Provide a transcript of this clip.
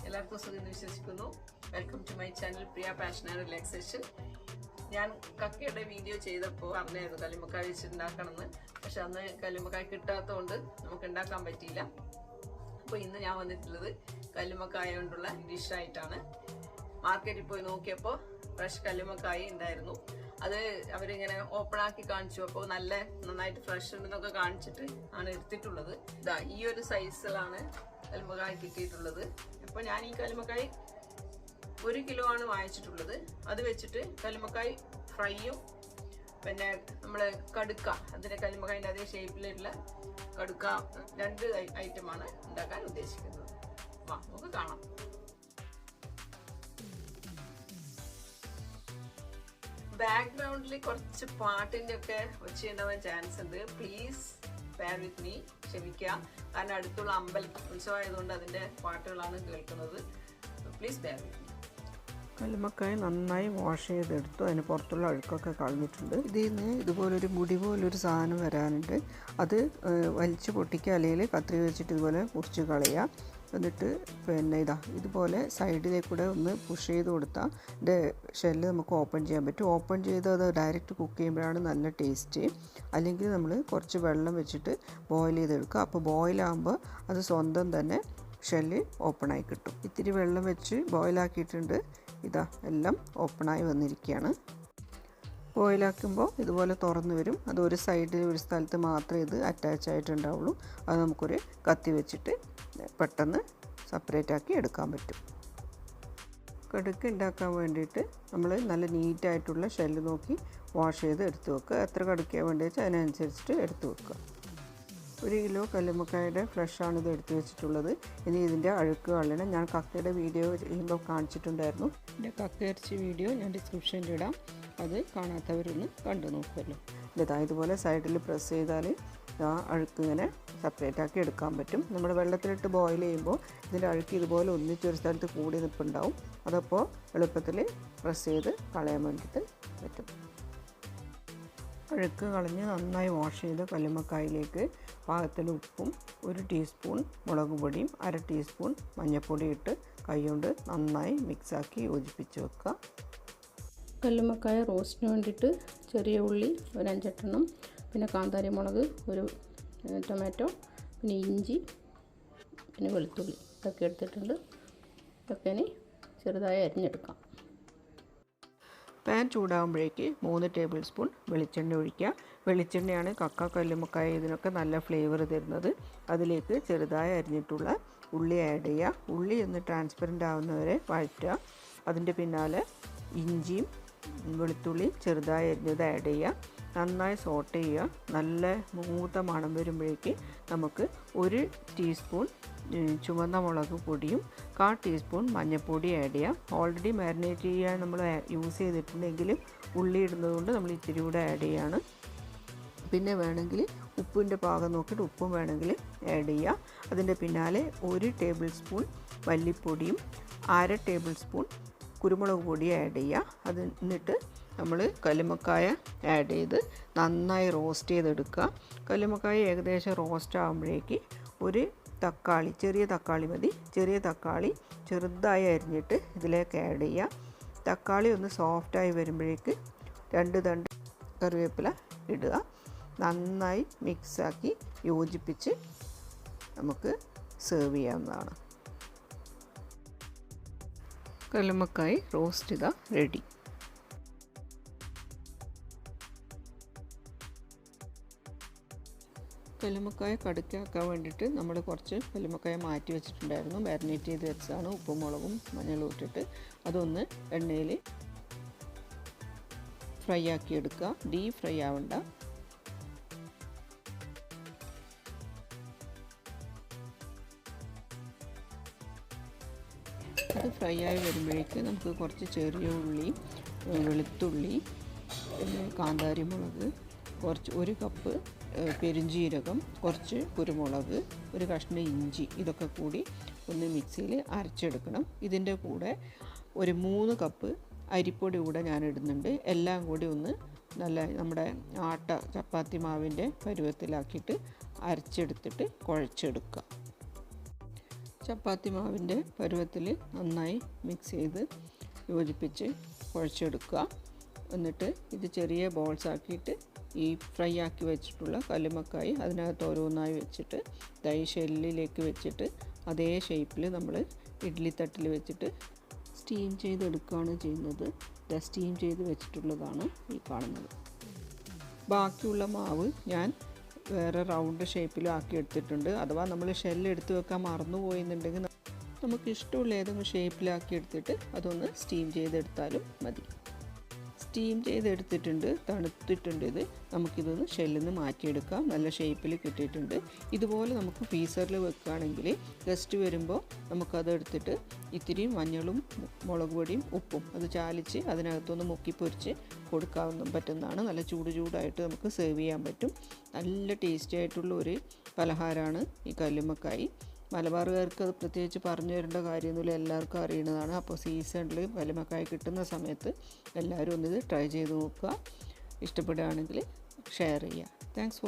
എല്ലാവർക്കും സുഖം വിശ്വസിക്കുന്നു. Welcome to my channel Priya passion and relaxation. ഞാൻ കക്കയുടെ വീഡിയോ ചെയ്തപ്പോൾ പറഞ്ഞായിരുന്നു കല്ലുമ്മക്കായ വെച്ചിട്ടുണ്ടാക്കണമെന്ന്. പക്ഷെ അന്ന് കല്ലുമ്മക്കായ കിട്ടാത്തതുകൊണ്ട് നമുക്ക് ഉണ്ടാക്കാൻ പറ്റിയില്ല. അപ്പോൾ ഇന്ന് ഞാൻ വന്നിട്ടുള്ളത് കല്ലുമ്മക്കായ കൊണ്ടുള്ള ഡിഷായിട്ടാണ്. മാർക്കറ്റിൽ പോയി നോക്കിയപ്പോൾ ഫ്രഷ് കല്ലുമ്മക്കായ ഉണ്ടായിരുന്നു. അത് അവരിങ്ങനെ ഓപ്പൺ ആക്കി കാണിച്ചു. അപ്പോൾ നന്നായിട്ട് ഫ്രഷ് ഉണ്ടെന്നൊക്കെ കാണിച്ചിട്ട് ആണ് എടുത്തിട്ടുള്ളത്. ഇതാ ഈ ഒരു സൈസിലാണ് കല്ലുമ്മക്കായ കിട്ടിയിട്ടുള്ളത്. അപ്പോൾ ഞാൻ ഈ കല്ലുമ്മക്കായ 1 കിലോ ആണ് വാങ്ങിച്ചിട്ടുള്ളത്. അത് വെച്ചിട്ട് കല്ലുമ്മക്കായ ഫ്രൈയും പിന്നെ നമ്മൾ കടുക്ക, അതിൻ്റെ കല്ലുമ്മക്കായൻ്റെ അതേ ഷേപ്പിലുള്ള കടുക്ക, 2 ഐറ്റമാണ് ഉണ്ടാക്കാൻ ഉദ്ദേശിക്കുന്നത്. വാ നമുക്ക് കാണാം. ബാക്ക്ഗ്രൗണ്ടിൽ കുറച്ച് പാട്ടിൻ്റെ ഒക്കെ വെച്ചുണ്ടാവാൻ ചാൻസ് ഉണ്ട്. പ്ലീസ് ബെയർ വിത്ത് മീ, ക്ഷമിക്കുക. കാരണം അടുത്തുള്ള ഉത്സവമായതുകൊണ്ട് അതിൻ്റെ പാട്ടുകളാണ് കേൾക്കുന്നത്. Please bear with me. കല്ലുമ്മക്കായ നന്നായി വാഷ് ചെയ്തെടുത്തു. അതിന് പുറത്തുള്ള അഴുക്കൊക്കെ കളഞ്ഞിട്ടുണ്ട്. ഇതിൽ നിന്ന് ഇതുപോലൊരു മുടി പോലൊരു സാധനം വരാനുണ്ട്. അത് വലിച്ച് പൊട്ടിക്കുക, അല്ലെങ്കിൽ കത്രിക വെച്ചിട്ട് ഇതുപോലെ മുറിച്ച് കളയുക. എന്നിട്ട് പിന്നെ ഇതുപോലെ സൈഡിലേക്കൂടെ ഒന്ന് പുഷ് ചെയ്ത് കൊടുത്താൽ ഇതിൻ്റെ ഷെല്ല് നമുക്ക് ഓപ്പൺ ചെയ്യാൻ പറ്റും. ഓപ്പൺ ചെയ്ത് അത് ഡയറക്റ്റ് കുക്ക് ചെയ്യുമ്പോഴാണ് നല്ല ടേസ്റ്റ്. അല്ലെങ്കിൽ നമ്മൾ കുറച്ച് വെള്ളം വെച്ചിട്ട് ബോയിൽ ചെയ്തെടുക്കുക. അപ്പോൾ ബോയിലാകുമ്പോൾ അത് സ്വന്തം തന്നെ ഷെല്ല് ഓപ്പണായി കിട്ടും. ഇത്തിരി വെള്ളം വെച്ച് ബോയിലാക്കിയിട്ടുണ്ട്. എല്ലാം ഓപ്പണായി വന്നിരിക്കുകയാണ്. ബോയിലാക്കുമ്പോൾ ഇതുപോലെ തുറന്നു വരും. അത് ഒരു സൈഡിൽ ഒരു സ്ഥലത്ത് മാത്രമേ ഇത് അറ്റാച്ച് ആയിട്ടുണ്ടാവുള്ളൂ. അത് നമുക്കൊരു കത്തി വെച്ചിട്ട് പെട്ടെന്ന് സെപ്പറേറ്റ് ആക്കി എടുക്കാൻ പറ്റും. കടുക്ക് ഉണ്ടാക്കാൻ വേണ്ടിയിട്ട് നമ്മൾ നല്ല നീറ്റായിട്ടുള്ള ഷെല്ല് നോക്കി വാഷ് ചെയ്ത് എടുത്ത് വെക്കുക. എത്ര കടുക്കയാണ് വേണ്ടി വെച്ചാൽ അതിനനുസരിച്ചിട്ട് എടുത്ത് വെക്കുക. 1 കിലോ കല്ലുമ്മക്കായുടെ ഫ്ലഷാണ് ഇത് എടുത്ത് വെച്ചിട്ടുള്ളത്. ഇനി ഇതിൻ്റെ അഴുക്ക് കളയണം. ഞാൻ കക്കയുടെ വീഡിയോ ചെയ്യുമ്പോൾ കാണിച്ചിട്ടുണ്ടായിരുന്നു. എൻ്റെ കക്കയിറച്ചി വീഡിയോ ഞാൻ ഡിസ്ക്രിപ്ഷനിൽ ഇടാം. അത് കാണാത്തവരൊന്ന് കണ്ടു നോക്കുമല്ലോ. ഇതുപോലെ സൈഡിൽ പ്രസ് ചെയ്താൽ ആ അഴുക്ക് ഇങ്ങനെ സെപ്പറേറ്റ് ആക്കി എടുക്കാൻ പറ്റും. നമ്മൾ വെള്ളത്തിലിട്ട് ബോയിൽ ചെയ്യുമ്പോൾ ഇതിൻ്റെ അഴുക്ക് ഇതുപോലെ ഒന്നിച്ചൊരു സ്ഥലത്ത് കൂടി നിൽപ്പുണ്ടാവും. അതപ്പോൾ എളുപ്പത്തിൽ പ്രസ് ചെയ്ത് കളയാൻ വേണ്ടിയിട്ട് പറ്റും. അഴുക്ക് കളഞ്ഞ് നന്നായി വാഷ് ചെയ്ത് കല്ലുമ്മക്കായയിലേക്ക് പാകത്തിന് ഉപ്പും 1 ടീസ്പൂൺ മുളക് പൊടിയും 1/2 ടീസ്പൂൺ മഞ്ഞൾപ്പൊടി ഇട്ട് കൈകൊണ്ട് നന്നായി മിക്സാക്കി യോജിപ്പിച്ച് വെക്കുക. കല്ലുമ്മക്കായ റോസ്റ്റിന് വേണ്ടിയിട്ട് ചെറിയ ഉള്ളി ഒരു 5-8 എണ്ണം, പിന്നെ കാന്താരി മുളക്, ഒരു ടൊമാറ്റോ, പിന്നെ ഇഞ്ചി, പിന്നെ വെളുത്തുള്ളി ഇതൊക്കെ എടുത്തിട്ടുണ്ട്. ഇതൊക്കെ ഇനി ചെറുതായി അരിഞ്ഞെടുക്കാം. പാൻ ചൂടാകുമ്പോഴേക്ക് 3 ടേബിൾ സ്പൂൺ വെളിച്ചെണ്ണ ഒഴിക്കുക. വെളിച്ചെണ്ണയാണ് കക്ക കല്ലുമ്മക്കായ ഇതിനൊക്കെ നല്ല ഫ്ലേവർ തരുന്നത്. അതിലേക്ക് ചെറുതായി അരിഞ്ഞിട്ടുള്ള ഉള്ളി ആഡ് ചെയ്യുക. ഉള്ളി ഒന്ന് ട്രാൻസ്പെറൻ്റ് ആവുന്നവരെ വഴറ്റുക. അതിൻ്റെ പിന്നാലെ ഇഞ്ചിയും വെളുത്തുള്ളിയും ചെറുതായി അരിഞ്ഞത് ആഡ് ചെയ്യുക. നന്നായി സോട്ട് ചെയ്യുക. നല്ല മൂത്ത മണം വരുമ്പോഴേക്ക് നമുക്ക് 1 ടീസ്പൂൺ ചുവന്ന മുളക് പൊടിയും 1/4 ടീസ്പൂൺ മഞ്ഞൾപ്പൊടി ആഡ് ചെയ്യാം. ഓൾറെഡി മാരിനേറ്റ് ചെയ്യാൻ നമ്മൾ യൂസ് ചെയ്തിട്ടുണ്ടെങ്കിൽ ഉള്ളി ഇടുന്നതുകൊണ്ട് നമ്മൾ ഇത്തിരി കൂടെ ആഡ് ചെയ്യാണ്. പിന്നെ വേണമെങ്കിൽ ഉപ്പിൻ്റെ പാകം നോക്കിയിട്ട് ഉപ്പും വേണമെങ്കിൽ ആഡ് ചെയ്യുക. അതിൻ്റെ പിന്നാലെ 1 ടേബിൾ സ്പൂൺ മല്ലിപ്പൊടിയും 1/2 ടേബിൾ സ്പൂൺ കുരുമുളക് പൊടി ആഡ് ചെയ്യുക. അത് എന്നിട്ട് നമ്മൾ കല്ലുമ്മക്കായ ആഡ് ചെയ്ത് നന്നായി റോസ്റ്റ് ചെയ്തെടുക്കുക. കല്ലുമ്മക്കായ ഏകദേശം റോസ്റ്റ് ആകുമ്പോഴേക്ക് 1 തക്കാളി, ചെറിയ തക്കാളി മതി, ചെറിയ തക്കാളി ചെറുതായി അരിഞ്ഞിട്ട് ഇതിലേക്ക് ആഡ് ചെയ്യുക. തക്കാളി ഒന്ന് സോഫ്റ്റായി വരുമ്പോഴേക്ക് 2 തണ്ട് കറിവേപ്പില ഇടുക. നന്നായി മിക്സാക്കി യോജിപ്പിച്ച് നമുക്ക് സെർവ് ചെയ്യാവുന്നതാണ്. കല്ലുമ്മക്കായ റോസ്റ്റ് റെഡി. കല്ലുമ്മക്കായ കടുക്കാക്കാൻ വേണ്ടിയിട്ട് നമ്മൾ കുറച്ച് കല്ലുമ്മക്കായ മാറ്റി വെച്ചിട്ടുണ്ടായിരുന്നു. മാരിനേറ്റ് ചെയ്ത് വെച്ചതാണ്. ഉപ്പും മുളകും മഞ്ഞളും ഇട്ടിട്ട് അതൊന്ന് എണ്ണയിൽ ഫ്രൈ ആക്കി എടുക്കുക. ഡീപ് ഫ്രൈ ആവണ്ട. അത് ഫ്രൈ ആയി വരുമ്പോഴേക്ക് നമുക്ക് കുറച്ച് ചെറിയ ഉള്ളി, വെളുത്തുള്ളി, പിന്നെ കാന്താരി മുളക്, 1 കപ്പ് പെരുംജീരകം, കുറച്ച് കുരുമുളക്, 1 കഷ്ണം ഇഞ്ചി, ഇതൊക്കെ കൂടി ഒന്ന് മിക്സിയിൽ അരച്ചെടുക്കണം. ഇതിൻ്റെ കൂടെ ഒരു 3 കപ്പ് അരിപ്പൊടി കൂടെ ഞാൻ ഇടുന്നുണ്ട്. എല്ലാം കൂടി ഒന്ന് നല്ല നമ്മുടെ ചപ്പാത്തി മാവിൻ്റെ പരുവത്തിലാക്കിയിട്ട് അരച്ചെടുത്തിട്ട് കുഴച്ചെടുക്കുക. ചപ്പാത്തി മാവിൻ്റെ പരുവത്തിൽ നന്നായി മിക്സ് ചെയ്ത് യോജിപ്പിച്ച് കുഴച്ചെടുക്കുക. എന്നിട്ട് ഇത് ചെറിയ ബോൾസ് ആക്കിയിട്ട് ഈ ഫ്രൈ ആക്കി വെച്ചിട്ടുള്ള കല്ലുമ്മക്കായി അതിനകത്ത് ഓരോന്നായി വെച്ചിട്ട് ഈ ഷെല്ലിലേക്ക് വെച്ചിട്ട് അതേ ഷേപ്പിൽ നമ്മൾ ഇഡ്ഡലി തട്ടിൽ വെച്ചിട്ട് സ്റ്റീം ചെയ്തെടുക്കുകയാണ് ചെയ്യുന്നത്. സ്റ്റീം ചെയ്ത് വെച്ചിട്ടുള്ളതാണ് ഈ കാണുന്നത്. ബാക്കിയുള്ള മാവ് ഞാൻ വേറെ റൗണ്ട് ഷേപ്പിലാക്കി എടുത്തിട്ടുണ്ട്. അഥവാ നമ്മൾ ഷെല്ലെടുത്ത് വെക്കാൻ മറന്നുപോയെന്നുണ്ടെങ്കിൽ നമുക്ക് ഇഷ്ടമുള്ള ഏതെങ്കിലും ഷേപ്പിലാക്കി എടുത്തിട്ട് അതൊന്ന് സ്റ്റീം ചെയ്തെടുത്താലും മതി. സ്റ്റീം ചെയ്തെടുത്തിട്ടുണ്ട്, തണുത്തിട്ടുണ്ട്. ഇത് നമുക്കിതൊന്ന് ഷെല്ലിൽ നിന്ന് മാറ്റിയെടുക്കാം. നല്ല ഷേപ്പിൽ കിട്ടിയിട്ടുണ്ട്. ഇതുപോലെ നമുക്ക് ഫ്രീസറിൽ വെക്കുകയാണെങ്കിൽ ഗസ്റ്റ് വരുമ്പോൾ നമുക്കതെടുത്തിട്ട് ഇത്തിരി മഞ്ഞളും മുളക് പൊടിയും ഉപ്പും അത് ചാലിച്ച് അതിനകത്തൊന്ന് മുക്കി പൊരിച്ച് പറ്റുന്നതാണ്. നല്ല ചൂടായിട്ട് നമുക്ക് സെർവ് ചെയ്യാൻ പറ്റും. നല്ല ടേസ്റ്റി ആയിട്ടുള്ള ഒരു പലഹാരമാണ് ഈ കല്ലുമ്മക്കായി. മലബാറുകാർക്ക് അത് പ്രത്യേകിച്ച് പറഞ്ഞു തരേണ്ട കാര്യമൊന്നുമില്ല, എല്ലാവർക്കും അറിയുന്നതാണ്. അപ്പോൾ സീസണിൽ കല്ലുമ്മക്കായ കിട്ടുന്ന സമയത്ത് എല്ലാവരും ഒന്നിത് ട്രൈ ചെയ്ത് നോക്കുക. ഇഷ്ടപ്പെടുകയാണെങ്കിൽ ഷെയർ ചെയ്യുക. Thanks for